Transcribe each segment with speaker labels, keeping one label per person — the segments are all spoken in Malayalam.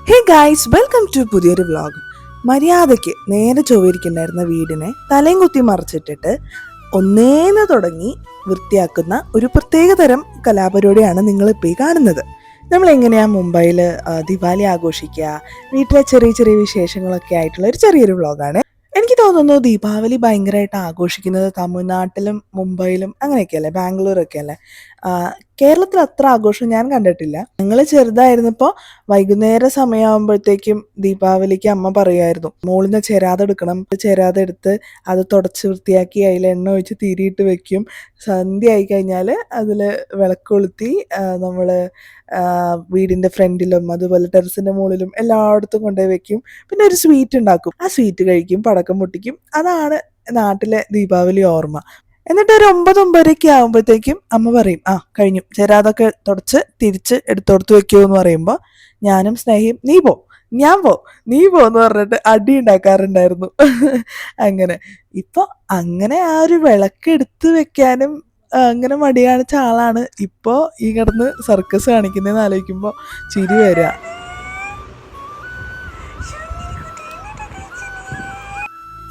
Speaker 1: ഹേ ഗായ്സ്, വെൽക്കം ടു പുതിയൊരു വ്ളോഗ്. മര്യാദയ്ക്ക് നേരെ ചൊവ്വരിക്കുണ്ടായിരുന്ന വീടിനെ തലയും കുത്തി മറിച്ചിട്ടിട്ട് ഒന്നേന്ന് തുടങ്ങി വൃത്തിയാക്കുന്ന ഒരു പ്രത്യേക തരം കലാപരിപാടിയാണ് നിങ്ങളിപ്പോൾ ഈ കാണുന്നത്. നമ്മൾ എങ്ങനെയാണ് മുംബൈയിൽ ദിവാലി ആഘോഷിക്കുക, വീട്ടിലെ ചെറിയ ചെറിയ വിശേഷങ്ങളൊക്കെ ആയിട്ടുള്ള ഒരു ചെറിയൊരു വ്ളോഗാണ്. എനിക്ക് തോന്നുന്നു ദീപാവലി ഭയങ്കരമായിട്ട് ആഘോഷിക്കുന്നത് തമിഴ്നാട്ടിലും മുംബൈയിലും അങ്ങനെയൊക്കെയല്ലേ, ബാംഗ്ലൂരൊക്കെ അല്ലേ. കേരളത്തിൽ അത്ര ആഘോഷം ഞാൻ കണ്ടിട്ടില്ല. ഞങ്ങൾ ചെറുതായിരുന്നപ്പോൾ വൈകുന്നേര സമയമാകുമ്പോഴത്തേക്കും ദീപാവലിക്ക് അമ്മ പറയുമായിരുന്നു, മോളിന്ന് ചെരാതെ എടുക്കണം, ചെരാതെ എടുത്ത് അത് തുടച്ച് വൃത്തിയാക്കി അതിൽ എണ്ണ ഒഴിച്ച് തിരിയിട്ട് വെക്കും. സന്ധ്യ ആയി കഴിഞ്ഞാൽ അതിൽ വിളക്ക് കൊളുത്തി നമ്മൾ വീടിൻ്റെ ഫ്രണ്ടിലും അതുപോലെ ടെറസിൻ്റെ മുകളിലും എല്ലായിടത്തും കൊണ്ടുപോയി വെക്കും. പിന്നെ ഒരു സ്വീറ്റ് ഉണ്ടാക്കും, ആ സ്വീറ്റ് കഴിക്കും, പടക്കം പൊട്ടിക്കും. അതാണ് നാട്ടിലെ ദീപാവലി ഓർമ്മ. എന്നിട്ട് ഒരു 9-9:30 ആകുമ്പോഴത്തേക്കും അമ്മ പറയും, കഴിഞ്ഞു, ചെരാതൊക്കെ തുടച്ച് തിരിച്ച് എടുത്തോടത്ത് വെക്കുമോ എന്ന് പറയുമ്പോൾ ഞാനും സ്നേഹിയും ഞാൻ പോ നീ പോന്ന് പറഞ്ഞിട്ട് അടി ഉണ്ടാക്കാറുണ്ടായിരുന്നു. അങ്ങനെ ഇപ്പോൾ അങ്ങനെ ആ ഒരു വിളക്ക് എടുത്ത് വെക്കാനും അങ്ങനെ മടി കാണിച്ച ആളാണ് ഇപ്പോൾ ഈ കിടന്ന് സർക്കസ് കാണിക്കുന്നതെന്ന് ആലോചിക്കുമ്പോൾ ചിരി വരിക.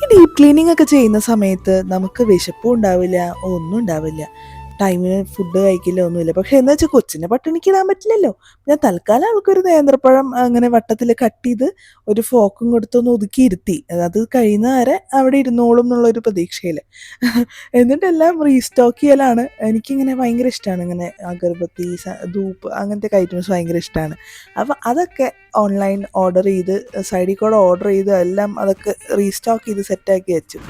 Speaker 1: ഈ ഡീപ്പ് ക്ലീനിങ് ഒക്കെ ചെയ്യുന്ന സമയത്ത് നമുക്ക് വിശപ്പും ഉണ്ടാവില്ല, ഒന്നും ഉണ്ടാവില്ല, ടൈമിന് ഫുഡ് കഴിക്കില്ല, ഒന്നുമില്ല. പക്ഷെ എന്ന് വെച്ചാൽ കൊച്ചിനെ പട്ടിണിക്കിടാൻ പറ്റില്ലല്ലോ. ഞാൻ തൽക്കാലം അവൾക്കൊരു നേന്ത്രപ്പഴം അങ്ങനെ വട്ടത്തിൽ കട്ട് ചെയ്ത് ഒരു ഫോക്കും കൊടുത്തൊന്ന് ഒതുക്കിയിരുത്തി, അത് കഴിയുന്ന വരെ അവിടെ ഇരുന്നോളും എന്നുള്ളൊരു പ്രതീക്ഷയിൽ. എന്നിട്ടെല്ലാം റീസ്റ്റോക്ക് ചെയ്യലാണ്. എനിക്കിങ്ങനെ ഭയങ്കര ഇഷ്ടമാണ്, ഇങ്ങനെ അഗർബത്തി, ധൂപ്പ് അങ്ങനത്തെ ഐറ്റംസ് ഭയങ്കര ഇഷ്ടമാണ്. അപ്പോൾ അതൊക്കെ ഓൺലൈൻ ഓർഡർ ചെയ്ത്, സൈഡിൽ കൂടെ ഓർഡർ ചെയ്ത് എല്ലാം അതൊക്കെ റീസ്റ്റോക്ക് ചെയ്ത് സെറ്റാക്കി വെച്ചു.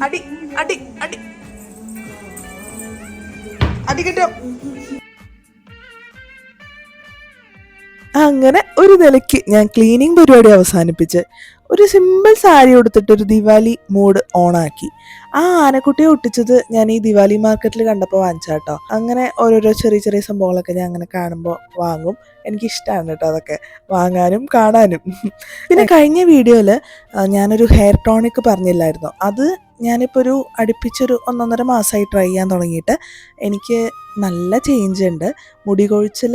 Speaker 1: അടി അടി അടി അടി കിട്ടോ. അങ്ങനെ ഒരു നിലയ്ക്ക് ഞാൻ ക്ലീനിങ് പരിപാടി അവസാനിപ്പിച്ച് ഒരു സിമ്പിൾ സാരി കൊടുത്തിട്ട് ഒരു ദിവാലി മൂഡ് ഓണാക്കി. ആ ആനക്കുട്ടിയെ ഒട്ടിച്ചത് ഞാൻ ഈ ദിവാലി മാർക്കറ്റിൽ കണ്ടപ്പോൾ വാങ്ങിച്ചാട്ടോ. അങ്ങനെ ഓരോരോ ചെറിയ ചെറിയ സംഭവങ്ങളൊക്കെ ഞാൻ അങ്ങനെ കാണുമ്പോൾ വാങ്ങും. എനിക്കിഷ്ടമാണ് കേട്ടോ അതൊക്കെ വാങ്ങാനും കാണാനും. പിന്നെ കഴിഞ്ഞ വീഡിയോയിൽ ഞാനൊരു ഹെയർ ടോണിക് പറഞ്ഞില്ലായിരുന്നോ, അത് ഞാനിപ്പോൾ ഒരു അടുപ്പിച്ചൊരു 1.5 മാസമായി ട്രൈ ചെയ്യാൻ തുടങ്ങിയിട്ട് എനിക്ക് നല്ല ചേഞ്ച് ഉണ്ട്. മുടി കൊഴിച്ചിൽ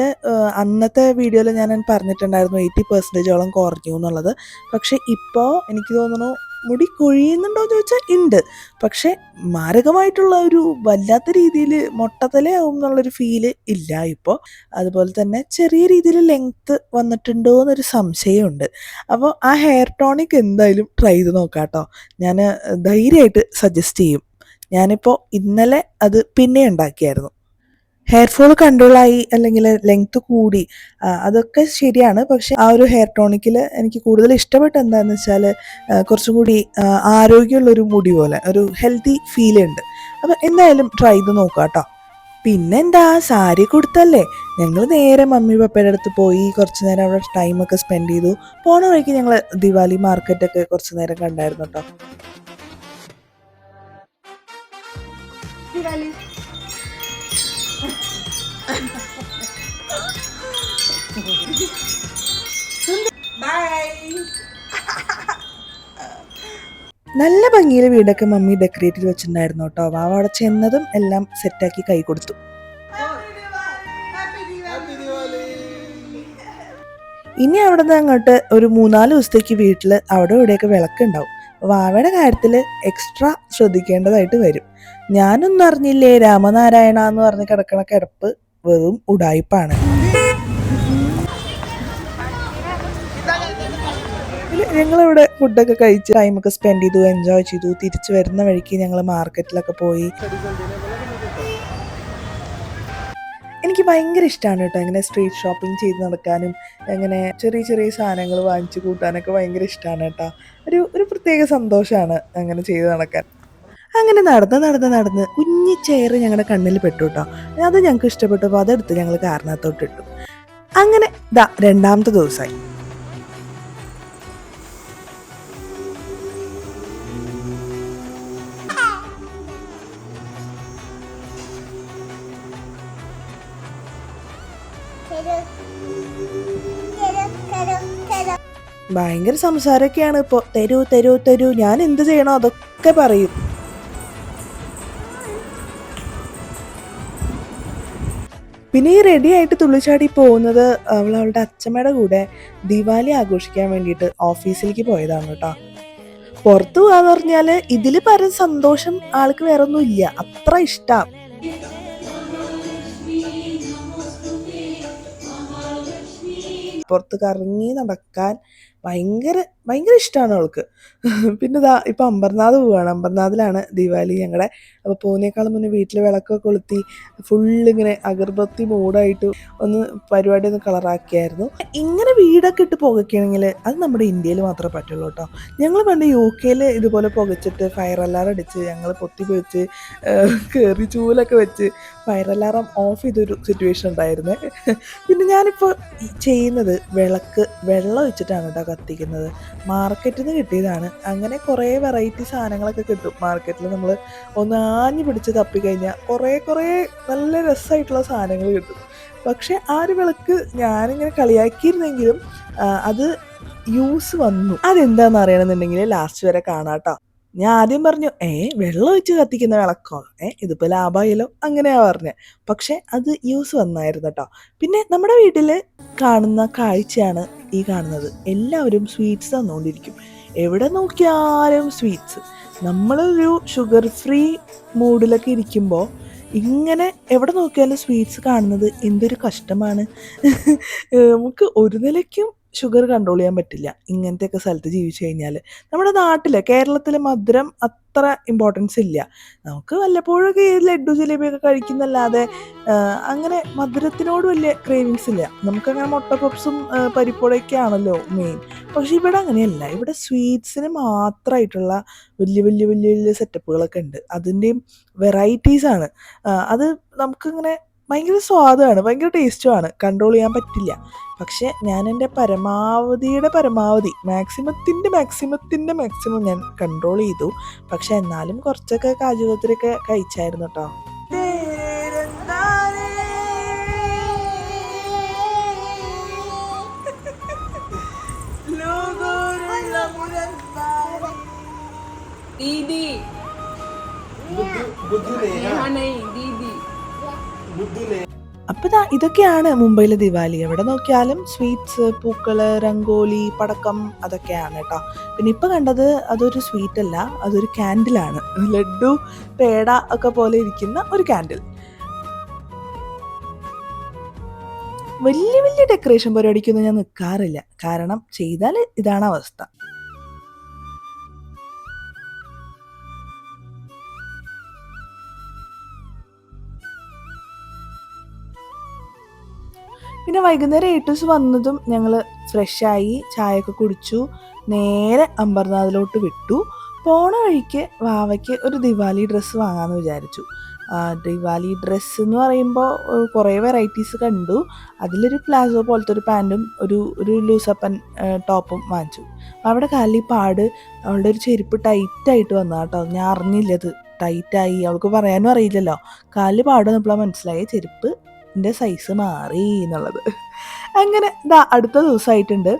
Speaker 1: അന്നത്തെ വീഡിയോയിൽ ഞാൻ പറഞ്ഞിട്ടുണ്ടായിരുന്നു 80% കുറഞ്ഞു എന്നുള്ളത്. പക്ഷെ ഇപ്പോൾ എനിക്ക് തോന്നുന്നു മുടി കൊഴിയുന്നുണ്ടോ എന്ന് ചോദിച്ചാൽ ഉണ്ട്, പക്ഷെ മാരകമായിട്ടുള്ള ഒരു വല്ലാത്ത രീതിയിൽ മൊട്ടത്തലയാവും എന്നുള്ളൊരു ഫീല് ഇല്ല ഇപ്പോൾ. അതുപോലെ തന്നെ ചെറിയ രീതിയിൽ ലെങ്ത്ത് വന്നിട്ടുണ്ടോ എന്നൊരു സംശയമുണ്ട്. അപ്പോൾ ആ ഹെയർ ടോണിക് എന്തായാലും ട്രൈ ചെയ്ത് നോക്കാം കേട്ടോ. ഞാൻ ധൈര്യമായിട്ട് സജസ്റ്റ് ചെയ്യും. ഞാനിപ്പോൾ ഇന്നലെ അത് പിന്നെ ഉണ്ടാക്കിയായിരുന്നു. ഹെയർ ഫോൾ കൺട്രോളായി, അല്ലെങ്കിൽ ലെങ്ത് കൂടി, അതൊക്കെ ശരിയാണ്. പക്ഷെ ആ ഒരു ഹെയർ ടോണിക്കിൽ എനിക്ക് കൂടുതൽ ഇഷ്ടപ്പെട്ട എന്താണെന്ന് വെച്ചാൽ കുറച്ചും കൂടി ആരോഗ്യമുള്ളൊരു മുടി പോലെ ഒരു ഹെൽത്തി ഫീൽ ഉണ്ട്. അപ്പം എന്തായാലും ട്രൈ ചെയ്ത് നോക്കാം കേട്ടോ. പിന്നെന്താ, സാരി കൊടുത്തല്ലേ, ഞങ്ങൾ നേരെ മമ്മി പപ്പയുടെ അടുത്ത് പോയി കുറച്ച് നേരം അവിടെ ടൈമൊക്കെ സ്പെൻഡ് ചെയ്തു. പോണ വഴിക്ക് ഞങ്ങൾ ദിവാലി മാർക്കറ്റൊക്കെ കുറച്ച് നേരം കണ്ടായിരുന്നു കേട്ടോ. നല്ല ഭംഗിയിൽ വീടൊക്കെ മമ്മി ഡെക്കറേറ്റ് ചെയ്ത് വെച്ചിട്ടുണ്ടായിരുന്നു കേട്ടോ. വാവ അവിടെ ചെന്നതും എല്ലാം സെറ്റാക്കി കൈ കൊടുത്തു. ഇനി അവിടെ നിന്ന് അങ്ങോട്ട് ഒരു 3-4 ദിവസത്തേക്ക് വീട്ടിൽ അവിടെ ഇവിടെയൊക്കെ വിളക്കുണ്ടാവും. വാവയുടെ കാര്യത്തിൽ എക്സ്ട്രാ ശ്രദ്ധിക്കേണ്ടതായിട്ട് വരും. ഞാനൊന്നും അറിഞ്ഞില്ലേ രാമനാരായണ എന്ന് പറഞ്ഞ് കിടക്കണ കിടപ്പ് വെറും ഉടായിപ്പാണ്. ഞങ്ങളിവിടെ ഫുഡൊക്കെ കഴിച്ച് ടൈമൊക്കെ സ്പെൻഡ് ചെയ്തു, എൻജോയ് ചെയ്തു. തിരിച്ചു വരുന്ന വഴിക്ക് ഞങ്ങൾ മാർക്കറ്റിലൊക്കെ പോയി. എനിക്ക് ഭയങ്കര ഇഷ്ടമാണ് കേട്ടോ ഇങ്ങനെ സ്ട്രീറ്റ് ഷോപ്പിംഗ് ചെയ്ത് നടക്കാനും അങ്ങനെ ചെറിയ ചെറിയ സാധനങ്ങൾ വാങ്ങിച്ചു കൂട്ടാനൊക്കെ ഭയങ്കര ഇഷ്ടമാണ് കേട്ടോ. ഒരു പ്രത്യേക സന്തോഷമാണ് അങ്ങനെ ചെയ്ത് നടക്കാൻ. അങ്ങനെ നടന്ന് കുഞ്ഞി ചെയർ ഞങ്ങളുടെ കണ്ണിൽ പെട്ടു കേട്ടോ. അത് ഞങ്ങൾക്ക് ഇഷ്ടപ്പെട്ടപ്പോൾ അതെടുത്ത് ഞങ്ങൾ കാറിനകത്തോട്ടിട്ടു. അങ്ങനെ 2ാമത്തെ ദിവസമായി. ഭയങ്കര സംസാരമൊക്കെയാണ് ഇപ്പോൾ. തരൂ തരൂ തരൂ, ഞാൻ എന്ത് ചെയ്യണോ അതൊക്കെ പറയും. പിന്നെ ഈ റെഡി ആയിട്ട് തുള്ളിച്ചാടി പോകുന്നത് അവളുടെ അച്ഛമ്മയുടെ കൂടെ ദിവാലി ആഘോഷിക്കാൻ വേണ്ടിയിട്ട് ഓഫീസിലേക്ക് പോയതാണ് കേട്ടോ. പുറത്തു പോവാന്ന് പറഞ്ഞാല് ഇതില് പരം സന്തോഷം ആൾക്ക് വേറെ ഒന്നും ഇല്ല, അത്ര ഇഷ്ടം. പുറത്ത് കറങ്ങി നടക്കാൻ ഭയങ്കര ഭയങ്കര ഇഷ്ടമാണ് അവൾക്ക്. പിന്നെ ഇതാ ഇപ്പം അമ്പർനാഥ് പോവുകയാണ്. അമ്പർനാഥിലാണ് ദിവാലി ഞങ്ങളുടെ. അപ്പോൾ പോകുന്നേക്കാളും മുന്നേ വീട്ടിൽ വിളക്കൊക്കെ കൊളുത്തി ഫുള്ളിങ്ങനെ അഗർബത്തി മൂടായിട്ട് ഒന്ന് പരിപാടി ഒന്ന് കളറാക്കിയായിരുന്നു. ഇങ്ങനെ വീടൊക്കെ ഇട്ട് പുകയ്ക്കുകയാണെങ്കിൽ അത് നമ്മുടെ ഇന്ത്യയിൽ മാത്രമേ പറ്റുള്ളൂ കേട്ടോ. ഞങ്ങൾ പണ്ട് UK ഇതുപോലെ പുകച്ചിട്ട് ഫയർ അലാറം അടിച്ച് ഞങ്ങൾ പൊത്തി വെച്ച് കയറി ചൂലൊക്കെ വെച്ച് ഫയർ അലാറം ഓഫ് ചെയ്തൊരു സിറ്റുവേഷൻ ഉണ്ടായിരുന്നേ. പിന്നെ ഞാനിപ്പോൾ ചെയ്യുന്നത് വെള്ളം ഒഴിച്ചിട്ടാണ് കേട്ടോ കത്തിക്കുന്നത്. മാർക്കറ്റിൽ നിന്ന് കിട്ടിയതാണ്. അങ്ങനെ കുറേ വെറൈറ്റി സാധനങ്ങളൊക്കെ കിട്ടും മാർക്കറ്റിൽ. നമ്മൾ ഒന്ന് ആഞ്ഞു പിടിച്ച് തപ്പിക്കഴിഞ്ഞാൽ കുറേ നല്ല രസമായിട്ടുള്ള സാധനങ്ങൾ കിട്ടും. പക്ഷെ ആ ഒരു വിളക്ക് ഞാനിങ്ങനെ കളിയാക്കിയിരുന്നെങ്കിലും അത് യൂസ് വന്നു. അതെന്താണെന്ന് അറിയണമെന്നുണ്ടെങ്കിൽ ലാസ്റ്റ് വരെ കാണാം കേട്ടോ. ഞാൻ ആദ്യം പറഞ്ഞു വെള്ളം ഒഴിച്ച് കത്തിക്കുന്ന വിളക്കോ, ഇതിപ്പോൾ ലാഭമായല്ലോ, അങ്ങനെയാ പറഞ്ഞത്. പക്ഷെ അത് യൂസ് വന്നായിരുന്നു കേട്ടോ. പിന്നെ നമ്മുടെ വീട്ടിൽ കാണുന്ന കാഴ്ചയാണ് ഈ കാണുന്നത്. എല്ലാവരും സ്വീറ്റ്സ് തന്നുകൊണ്ടിരിക്കും, എവിടെ നോക്കിയാലും സ്വീറ്റ്സ്. നമ്മളൊരു ഷുഗർ ഫ്രീ മൂഡിലൊക്കെ ഇരിക്കുമ്പോൾ ഇങ്ങനെ എവിടെ നോക്കിയാലും സ്വീറ്റ്സ് കാണുന്നത് എന്തൊരു കഷ്ടമാണ്. നമുക്ക് ഒരു നിലയ്ക്കും ഷുഗർ കൺട്രോൾ ചെയ്യാൻ പറ്റില്ല ഇങ്ങനത്തെയൊക്കെ സ്ഥലത്ത് ജീവിച്ചു കഴിഞ്ഞാൽ. നമ്മുടെ നാട്ടിൽ കേരളത്തിൽ മധുരം അത്ര ഇമ്പോർട്ടൻസ് ഇല്ല. നമുക്ക് വല്ലപ്പോഴൊക്കെ ഈ ലഡ്ഡു ജിലേബിയൊക്കെ കഴിക്കുന്നല്ലാതെ അങ്ങനെ മധുരത്തിനോട് വലിയ ക്രേവിങ്സ് ഇല്ല. നമുക്കങ്ങനെ മുട്ട പപ്സും പരിപ്പുവടയൊക്കെ ആണല്ലോ മെയിൻ. പക്ഷെ ഇവിടെ അങ്ങനെയല്ല. ഇവിടെ സ്വീറ്റ്സിന് മാത്രമായിട്ടുള്ള വലിയ വലിയ വലിയ വലിയ സെറ്റപ്പുകളൊക്കെ ഉണ്ട്. അതിൻ്റെയും വെറൈറ്റീസാണ്. അത് നമുക്കിങ്ങനെ ഭയങ്കര സ്വാദാണ്, ഭയങ്കര ടേസ്റ്റുമാണ്. കൺട്രോൾ ചെയ്യാൻ പറ്റില്ല. പക്ഷെ ഞാൻ എൻ്റെ പരമാവധി മാക്സിമം ഞാൻ കൺട്രോൾ ചെയ്തു. പക്ഷെ എന്നാലും കുറച്ചൊക്കെ കാജു കത്രിയൊക്കെ കഴിച്ചായിരുന്നു കേട്ടോ. അപ്പോൾ ഇതൊക്കെയാണ് മുംബൈയിലെ ദിവാലി. എവിടെ നോക്കിയാലും സ്വീറ്റ്സ്, പൂക്കള്, രംഗോലി, പടക്കം, അതൊക്കെയാണ് കേട്ടോ. പിന്നെ ഇപ്പം കണ്ടത് അതൊരു സ്വീറ്റ് അല്ല, അതൊരു ക്യാൻഡിലാണ്. ലഡ്ഡു, പേട ഒക്കെ പോലെ ഇരിക്കുന്ന ഒരു ക്യാൻഡിൽ. വലിയ വലിയ ഡെക്കറേഷൻ പരിപാടിക്കൊന്നും ഞാൻ നിൽക്കാറില്ല, കാരണം ചെയ്താൽ ഇതാണ് അവസ്ഥ. പിന്നെ വൈകുന്നേരം 8 വന്നതും ഞങ്ങൾ ഫ്രഷായി ചായയൊക്കെ കുടിച്ചു, നേരെ അമ്പർനാഥിലോട്ട് വിട്ടു. പോണ വഴിക്ക് വാവയ്ക്ക് ഒരു ദിവാലി ഡ്രസ്സ് വാങ്ങാമെന്ന് വിചാരിച്ചു. ദിവാലി ഡ്രസ്സ് എന്ന് പറയുമ്പോൾ കുറേ വെറൈറ്റീസ് കണ്ടു. അതിലൊരു പ്ലാസോ പോലത്തെ ഒരു പാൻറ്റും ഒരു ലൂസപ്പൻ ടോപ്പും വാങ്ങിച്ചു. അവിടെ കാലിൽ പാട്, അവളുടെ ഒരു ചെരുപ്പ് ടൈറ്റായിട്ട് വന്നു കേട്ടോ. ഞാൻ അറിഞ്ഞില്ലത് ടൈറ്റായി, അവൾക്ക് പറയാനും അറിയില്ലല്ലോ. കാലിൽ പാട് വന്നപ്പോഴാണ് മനസ്സിലായി ചെരുപ്പ് സൈസ് മാറി എന്നുള്ളത്. അങ്ങനെ അടുത്ത ദിവസമായിട്ടുണ്ട്.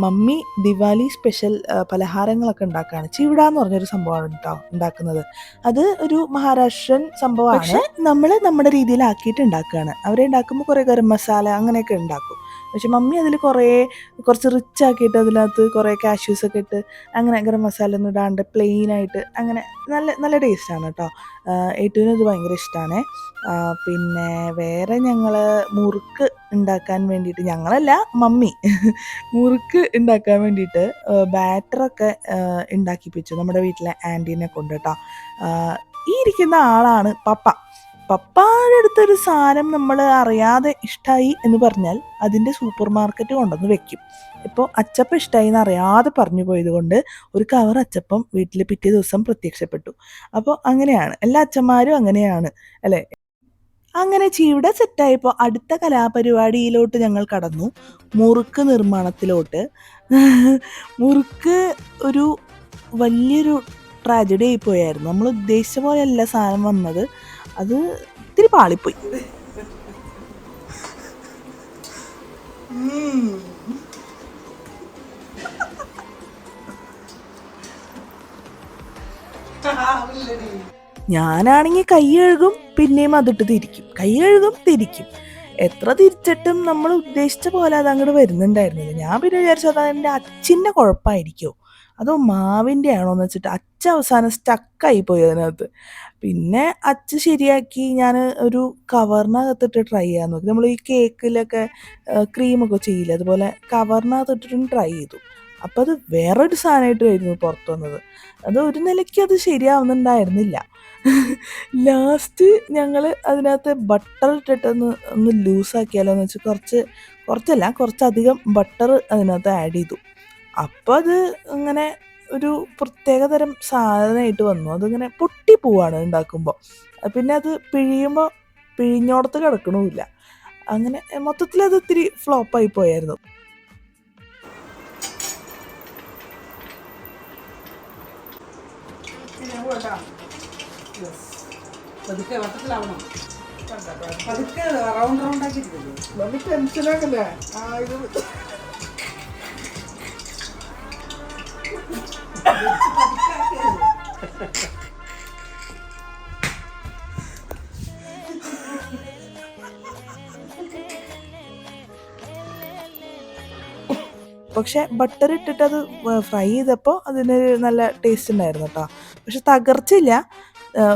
Speaker 1: മമ്മി ദിവാലി സ്പെഷ്യൽ പലഹാരങ്ങളൊക്കെ ഉണ്ടാക്കുകയാണ്. ചിവിട എന്ന് പറഞ്ഞൊരു സംഭവമാണ് കേട്ടോ ഉണ്ടാക്കുന്നത്. അത് ഒരു മഹാരാഷ്ട്രൻ സംഭവമാണ്. പക്ഷെ നമ്മൾ നമ്മുടെ രീതിയിലാക്കിയിട്ട് ഉണ്ടാക്കുകയാണ്. അവരെ ഉണ്ടാക്കുമ്പോൾ കുറേ ഗരം മസാല അങ്ങനെയൊക്കെ ഉണ്ടാക്കും. പക്ഷെ മമ്മി അതിൽ കുറച്ച് റിച്ച് ആക്കിയിട്ട് അതിനകത്ത് കുറേ കാഷ്യൂസൊക്കെ ഇട്ട് അങ്ങനെ ഗരം മസാല ഒന്നും ഇടാണ്ട് പ്ലെയിനായിട്ട് അങ്ങനെ നല്ല നല്ല ടേസ്റ്റാണ് കേട്ടോ. ഏറ്റവും ഇത് ഭയങ്കര ഇഷ്ടമാണ്. പിന്നെ വേറെ ഞങ്ങൾ മുറുക്ക് ഉണ്ടാക്കാൻ വേണ്ടിയിട്ട്, ഞങ്ങളല്ല മമ്മി മുറുക്ക് ഉണ്ടാക്കാൻ വേണ്ടിയിട്ട് ബാറ്ററൊക്കെ ഉണ്ടാക്കിപ്പിച്ചു നമ്മുടെ വീട്ടിലെ ആൻറ്റീനെ കൊണ്ട് കേട്ടോ. ഈ ഇരിക്കുന്ന ആളാണ് പപ്പായുടെ അടുത്തൊരു സാധനം നമ്മൾ അറിയാതെ ഇഷ്ടമായി എന്ന് പറഞ്ഞാൽ അതിൻ്റെ സൂപ്പർ മാർക്കറ്റ് കൊണ്ടുവന്ന് വെക്കും. ഇപ്പോൾ അച്ചപ്പം ഇഷ്ടമായി എന്ന് അറിയാതെ പറഞ്ഞു പോയത് കൊണ്ട് ഒരു കവർ അച്ചപ്പം വീട്ടിൽ പിറ്റേ ദിവസം പ്രത്യക്ഷപ്പെട്ടു. അപ്പോൾ അങ്ങനെയാണ് എല്ലാ അച്ഛന്മാരും അങ്ങനെയാണ് അല്ലേ. അങ്ങനെ ചീവിടെ സെറ്റായപ്പോൾ അടുത്ത കലാപരിപാടിയിലോട്ട് ഞങ്ങൾ കടന്നു, മുറുക്ക് നിർമ്മാണത്തിലോട്ട്. മുറുക്ക് ഒരു വലിയൊരു ട്രാജഡി ആയിപ്പോയായിരുന്നു. നമ്മൾ ഉദ്ദേശിച്ച പോലെയല്ല സാധനം വന്നത്, അത് ഇത്തിരി പാളിപ്പോയി. ഞാനാണെങ്കിൽ കൈ കഴുകും, പിന്നെയും അതിട്ട് തിരിക്കും, കൈ കഴുകും, തിരിക്കും. എത്ര തിരിച്ചിട്ടും നമ്മൾ ഉദ്ദേശിച്ച പോലെ അത് അങ്ങോട്ട് വരുന്നുണ്ടായിരുന്നില്ല. ഞാൻ പിന്നെ വിചാരിച്ചു അത് എൻ്റെ അച്ഛൻ്റെ കുഴപ്പമായിരിക്കുമോ അതോ മാവിൻ്റെ ആണോ എന്ന് വെച്ചിട്ട് അച്ഛ അവസാനം സ്റ്റക്കായി പോയി അതിനകത്ത്. പിന്നെ അച്ഛ ശരിയാക്കി. ഞാൻ ഒരു കവറിനകത്തിട്ട് ട്രൈ ചെയ്യാൻ നോക്കി. നമ്മൾ ഈ കേക്കിലൊക്കെ ക്രീമൊക്കെ ചെയ്യില്ല, അതുപോലെ കവറിനകത്തിട്ടിട്ടും ട്രൈ ചെയ്തു. അപ്പം അത് വേറൊരു സാധനമായിട്ടായിരുന്നു പുറത്തു വന്നത്. അത് ഒരു നിലയ്ക്ക് അത് ശരിയാവുന്നുണ്ടായിരുന്നില്ല. ലാസ്റ്റ് ഞങ്ങൾ അതിനകത്ത് ബട്ടർ ഇട്ടിട്ടൊന്ന് ഒന്ന് ലൂസാക്കിയാലോ എന്ന് വെച്ച് കുറച്ചധികം ബട്ടർ അതിനകത്ത് ആഡ് ചെയ്തു. അപ്പോൾ അത് ഇങ്ങനെ ഒരു പ്രത്യേക തരം സാധനമായിട്ട് വന്നു. അതിങ്ങനെ പൊട്ടി പോവാണ് ഉണ്ടാക്കുമ്പോൾ. പിന്നെ അത് പിഴിഞ്ഞോടത്ത് കിടക്കണമില്ല. അങ്ങനെ മൊത്തത്തിൽ അത് ഇത്തിരി ഫ്ലോപ്പായി പോയായിരുന്നു.
Speaker 2: പതുക്കെ വട്ടത്തിലാവണം, പതുക്കെ റൗണ്ട് റൗണ്ട് ആക്കിയിട്ടില്ലേ. നമ്മൾ ടെൻഷനാക്കല്ലേ ഇത്
Speaker 1: പക്ഷെ ബട്ടർ ഇട്ടിട്ട് അത് ഫ്രൈ ചെയ്തപ്പോൾ അതിനൊരു നല്ല ടേസ്റ്റ് ഉണ്ടായിരുന്നു കേട്ടോ. പക്ഷെ തകർച്ചില്ല,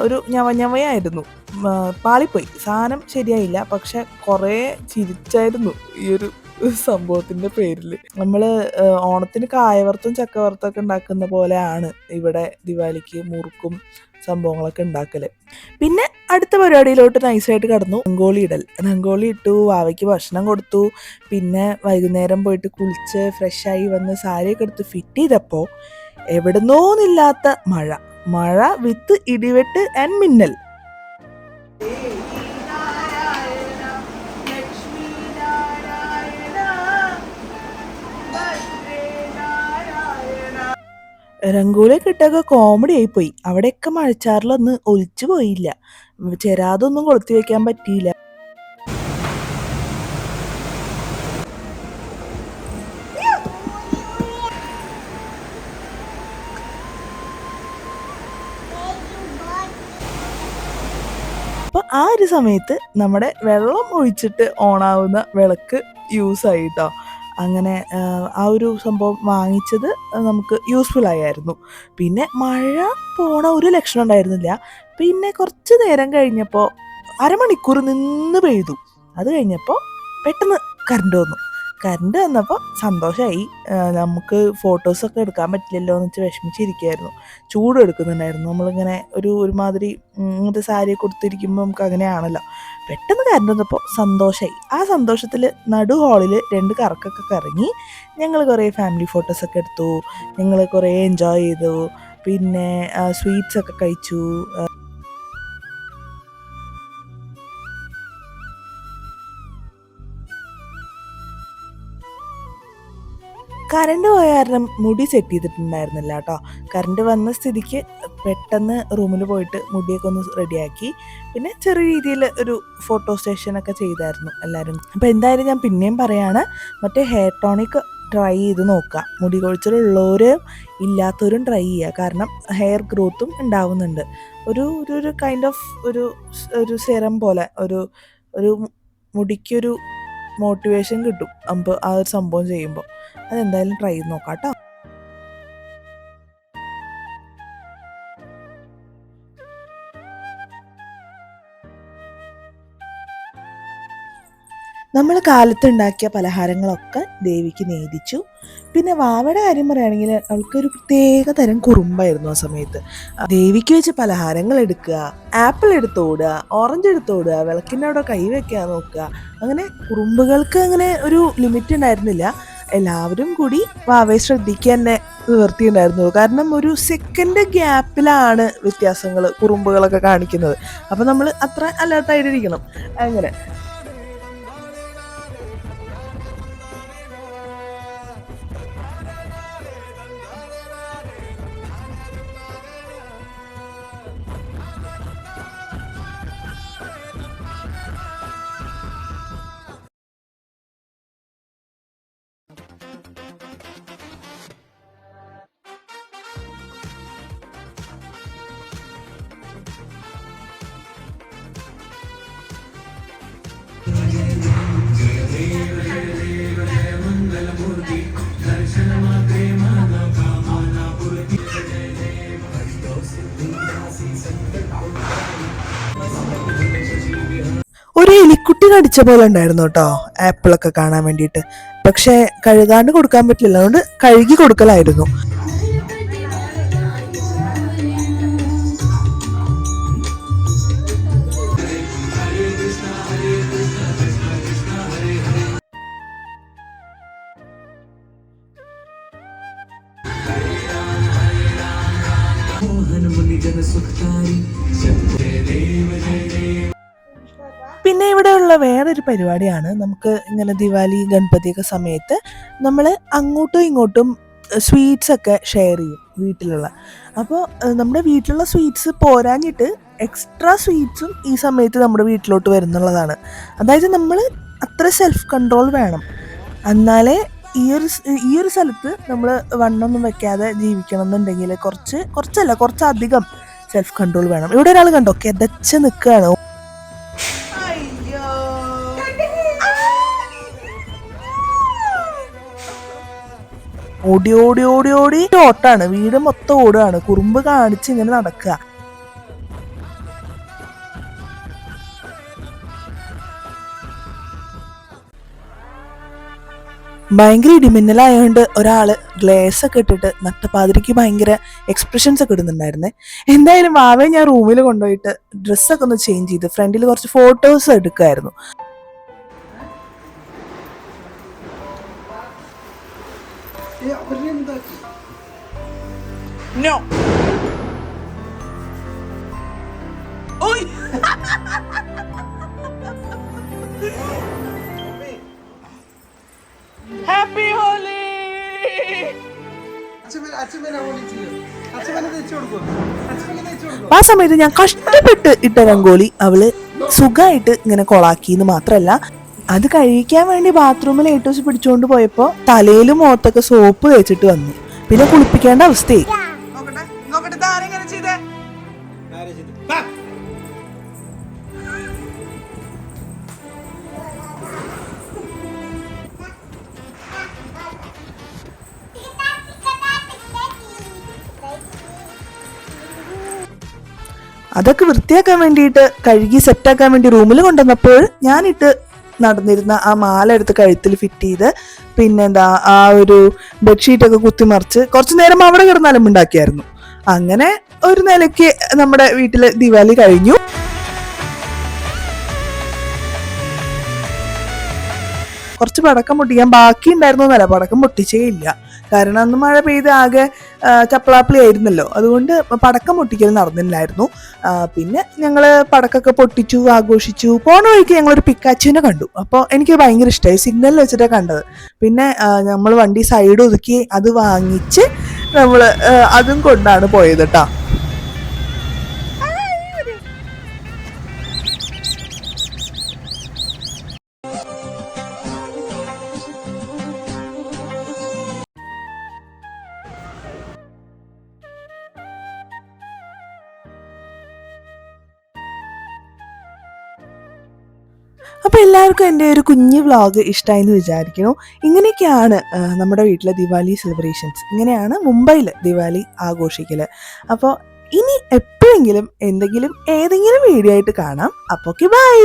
Speaker 1: ഒരു ഞവയായിരുന്നു. പാളിപ്പോയി, സാധനം ശരിയായില്ല. പക്ഷെ കുറേ ചിരിച്ചായിരുന്നു ഈ ഒരു സംഭവത്തിൻ്റെ പേരിൽ. നമ്മൾ ഓണത്തിന് കായവറുത്തും ചക്കവറുത്തൊക്കെ ഉണ്ടാക്കുന്ന പോലെയാണ് ഇവിടെ ദിവാലിക്ക് മുറുക്കും സംഭവങ്ങളൊക്കെ ഉണ്ടാക്കൽ. പിന്നെ അടുത്ത പരിപാടിയിലോട്ട് നൈസായിട്ട് കടന്നു. രംഗോളി ഇട്ടു, വാവയ്ക്ക് ഭക്ഷണം കൊടുത്തു. പിന്നെ വൈകുന്നേരം പോയിട്ട് കുളിച്ച് ഫ്രഷായി വന്ന് സാരിയൊക്കെ എടുത്ത് ഫിറ്റ് ചെയ്തപ്പോൾ എവിടുന്നോന്നില്ലാത്ത മഴ വിത്ത് ഇടിവെട്ട് ആൻഡ് മിന്നൽ. രംഗോളിയൊക്കെ ഇട്ടൊക്കെ കോമഡി ആയിപ്പോയി. അവിടെയൊക്കെ മഴച്ചാറിലൊന്ന് ഒലിച്ചു പോയില്ല, ചെരാതൊന്നും കൊളുത്തി വെക്കാൻ പറ്റിയില്ല. അപ്പോൾ ആ ഒരു സമയത്ത് നമ്മുടെ വെള്ളം ഒഴിച്ചിട്ട് ഓണാവുന്ന വിളക്ക് യൂസായി കേട്ടോ. അങ്ങനെ ആ ഒരു സംഭവം വാങ്ങിച്ചത് നമുക്ക് യൂസ്ഫുൾ ആയിരുന്നു. പിന്നെ മഴ പോണ ഒരു ലക്ഷണം ഉണ്ടായിരുന്നില്ല. പിന്നെ കുറച്ച് നേരം കഴിഞ്ഞപ്പോൾ അരമണിക്കൂർ നിന്ന് പെയ്തു. അത് കഴിഞ്ഞപ്പോൾ പെട്ടെന്ന് കറണ്ട് വന്നപ്പോൾ സന്തോഷമായി. നമുക്ക് ഫോട്ടോസൊക്കെ എടുക്കാൻ പറ്റില്ലല്ലോ എന്ന് വെച്ച് വിഷമിച്ചിരിക്കുകയായിരുന്നു. ചൂട് എടുക്കുന്നുണ്ടായിരുന്നു. നമ്മളിങ്ങനെ ഒരുമാതിരി ഇങ്ങനത്തെ സാരി കൊടുത്തിരിക്കുമ്പോൾ നമുക്ക് അങ്ങനെയാണല്ലോ. പെട്ടെന്ന് കറണ്ട് വന്നപ്പോൾ സന്തോഷമായി. ആ സന്തോഷത്തിൽ നടു ഹാളിൽ 2 കറക്കൊക്കെ കറങ്ങി. ഞങ്ങൾ കുറേ ഫാമിലി ഫോട്ടോസൊക്കെ എടുത്തു. ഞങ്ങൾ കുറേ എൻജോയ് ചെയ്തു. പിന്നെ സ്വീറ്റ്സൊക്കെ കഴിച്ചു. കറണ്ട് പോയ കാരണം മുടി സെറ്റ് ചെയ്തിട്ടുണ്ടായിരുന്നില്ല കേട്ടോ. കറണ്ട് വന്ന സ്ഥിതിക്ക് പെട്ടെന്ന് റൂമിൽ പോയിട്ട് മുടിയൊക്കെ ഒന്ന് റെഡിയാക്കി. പിന്നെ ചെറിയ രീതിയിൽ ഒരു ഫോട്ടോ സ്റ്റേഷനൊക്കെ ചെയ്തായിരുന്നു എല്ലാവരും. അപ്പോൾ എന്തായാലും ഞാൻ പിന്നെയും പറയാണ്, മറ്റേ ഹെയർ ടോണിക് ട്രൈ ചെയ്ത് നോക്കുക. മുടി കൊഴിച്ചിലുള്ളവരും ഇല്ലാത്തവരും ട്രൈ ചെയ്യുക. കാരണം ഹെയർ ഗ്രോത്തും ഉണ്ടാവുന്നുണ്ട്. ഒരു കൈൻഡ് ഓഫ് ഒരു സെറം പോലെ ഒരു മുടിക്കൊരു മോട്ടിവേഷൻ കിട്ടും അപ്പോൾ ആ ഒരു സംഭവം ചെയ്യുമ്പോൾ. അതെന്തായാലും ട്രൈ ചെയ്ത് നോക്കാം കേട്ടോ. നമ്മൾ കാലത്തുണ്ടാക്കിയ പലഹാരങ്ങളൊക്കെ ദേവിക്ക് നേദിച്ചു. പിന്നെ വാവയുടെ കാര്യം പറയുകയാണെങ്കിൽ അവൾക്കൊരു പ്രത്യേക തരം കുറുമ്പായിരുന്നു ആ സമയത്ത്. ദേവിക്ക് വെച്ച് പലഹാരങ്ങൾ എടുക്കുക, ആപ്പിൾ എടുത്തോടുക, ഓറഞ്ച് എടുത്തോടുക, വിളക്കിൻ്റെ അവിടെ കൈ വെക്കാൻ നോക്കുക. അങ്ങനെ കുറുമ്പുകൾക്ക് അങ്ങനെ ഒരു ലിമിറ്റ് ഉണ്ടായിരുന്നില്ല. എല്ലാവരും കൂടി വാവയെ ശ്രദ്ധിക്കാൻ തന്നെ നിവർത്തിയുണ്ടായിരുന്നുള്ളൂ. കാരണം ഒരു സെക്കൻഡ് ഗ്യാപ്പിലാണ് കുറുമ്പുകളൊക്കെ കാണിക്കുന്നത്. അപ്പം നമ്മൾ അത്ര അലേർട്ടായിട്ടിരിക്കണം. അങ്ങനെ ഒരു എലിക്കുട്ടി കടിച്ച പോലെ ഉണ്ടായിരുന്നു കേട്ടോ ആപ്പിളൊക്കെ കാണാൻ വേണ്ടിയിട്ട്. പക്ഷെ കഴുകാണ്ട് കൊടുക്കാൻ പറ്റില്ല, അതുകൊണ്ട് കഴുകി കൊടുക്കലായിരുന്നു. പിന്നെ ഇവിടെയുള്ള വേറൊരു പരിപാടിയാണ്, നമുക്ക് ഇങ്ങനെ ദിവാലി ഗണപതിയൊക്കെ സമയത്ത് നമ്മൾ അങ്ങോട്ടും ഇങ്ങോട്ടും സ്വീറ്റ്സ് ഒക്കെ ഷെയർ ചെയ്യും വീട്ടിലുള്ള. അപ്പോൾ നമ്മുടെ വീട്ടിലുള്ള സ്വീറ്റ്സ് പോരാഞ്ഞിട്ട് എക്സ്ട്രാ സ്വീറ്റ്സും ഈ സമയത്ത് നമ്മുടെ വീട്ടിലോട്ട് വരുന്നുള്ളതാണ്. അതായത് നമ്മൾ അത്ര സെൽഫ് കൺട്രോൾ വേണം, എന്നാലേ ഈ ഒരു സ്ഥലത്ത് നമ്മൾ വണ്ണൊന്നും വെക്കാതെ ജീവിക്കണം എന്നുണ്ടെങ്കിൽ കുറച്ചധികം സെൽഫ് കൺട്രോൾ വേണം. ഇവിടെ ഒരാൾ കണ്ടോ കിതച്ച് നിൽക്കുകയാണ്. ഓടി ഓടി ഓടി ഓടി ഓട്ടാണ്, വീട് മൊത്തം ഓടുകയാണ്, കുറുമ്പ് കാണിച്ച് ഇങ്ങനെ നടക്കുക. ഭയങ്കര ഇടിമിന്നലായതുകൊണ്ട് ഒരാള് ഗ്ലേസ് ഒക്കെ ഇട്ടിട്ട് നട്ടപ്പാതിരിക്ക് ഭയങ്കര എക്സ്പ്രഷൻസ് ഒക്കെ ഇടുന്നുണ്ടായിരുന്നേ. എന്തായാലും വാവെ ഞാൻ റൂമിൽ കൊണ്ടുപോയിട്ട് ഡ്രസ്സൊക്കെ ഒന്ന് ചേഞ്ച് ചെയ്ത് ഫ്രണ്ടിൽ കുറച്ച് photos എടുക്കുമായിരുന്നു. No. Uy. Happy Holi. ആ സമയത്ത് ഞാൻ കഷ്ടപ്പെട്ട് ഇട്ട രംഗോലി അവള് സുഖമായിട്ട് ഇങ്ങനെ കൊളാക്കിന്ന് മാത്രല്ല, അത് കഴിക്കാൻ വേണ്ടി ബാത്റൂമിൽ ഏറ്റവും പിടിച്ചുകൊണ്ട് പോയപ്പോ തലയിലും മുഖത്തൊക്കെ സോപ്പ് തേച്ചിട്ട് വന്നു. പിന്നെ കുളിപ്പിക്കേണ്ട അവസ്ഥയായി. അതൊക്കെ വൃത്തിയാക്കാൻ വേണ്ടിയിട്ട് കഴുകി സെറ്റാക്കാൻ വേണ്ടി റൂമിൽ കൊണ്ടുവന്നപ്പോൾ ഞാനിട്ട് നടന്നിരുന്ന ആ മാല എടുത്ത് കഴുത്തിൽ ഫിറ്റ് ചെയ്ത് പിന്നെന്താ ആ ഒരു ബെഡ്ഷീറ്റൊക്കെ കുത്തിമറിച്ച് കുറച്ചു നേരം അവിടെ കിടന്നാലും ഉണ്ടാക്കിയായിരുന്നു. അങ്ങനെ ഒരു നിലയ്ക്ക് നമ്മുടെ വീട്ടിലെ ദിവാലി കഴിഞ്ഞു. കുറച്ച് പടക്കം പൊട്ടിക്കാൻ ബാക്കി ഉണ്ടായിരുന്നു എന്നല്ല, പടക്കം പൊട്ടിച്ചേ ഇല്ല. കാരണം അന്ന് മഴ പെയ്ത് ആകെ ചപ്പളാപ്പിളി ആയിരുന്നല്ലോ, അതുകൊണ്ട് പടക്കം പൊട്ടിക്കൽ നടന്നില്ലായിരുന്നു. പിന്നെ ഞങ്ങൾ പടക്കമൊക്കെ പൊട്ടിച്ചു, ആഘോഷിച്ചു. പോണ വഴിക്ക് ഞങ്ങളൊരു പിക്കാച്ചുവിനെ കണ്ടു. അപ്പോൾ എനിക്ക് ഭയങ്കര ഇഷ്ടമായി, സിഗ്നലിൽ വെച്ചിട്ടാണ് കണ്ടത്. പിന്നെ നമ്മൾ വണ്ടി സൈഡ് ഒതുക്കി അത് വാങ്ങിച്ച് നമ്മൾ അതും കൊണ്ടാണ് പോയത് കേട്ടോ. അപ്പോൾ എല്ലാവർക്കും എൻ്റെ ഒരു കുഞ്ഞു വ്ളോഗ് ഇഷ്ടമായെന്ന് വിചാരിക്കുന്നു. ഇങ്ങനെയൊക്കെയാണ് നമ്മുടെ വീട്ടിലെ ദിവാലി സെലിബ്രേഷൻസ്. ഇങ്ങനെയാണ് മുംബൈയിൽ ദിവാലി ആഘോഷിക്കൽ. അപ്പോൾ ഇനി എപ്പോഴെങ്കിലും ഏതെങ്കിലും വീഡിയോ ആയിട്ട് കാണാം. അപ്പോൾ ബൈ.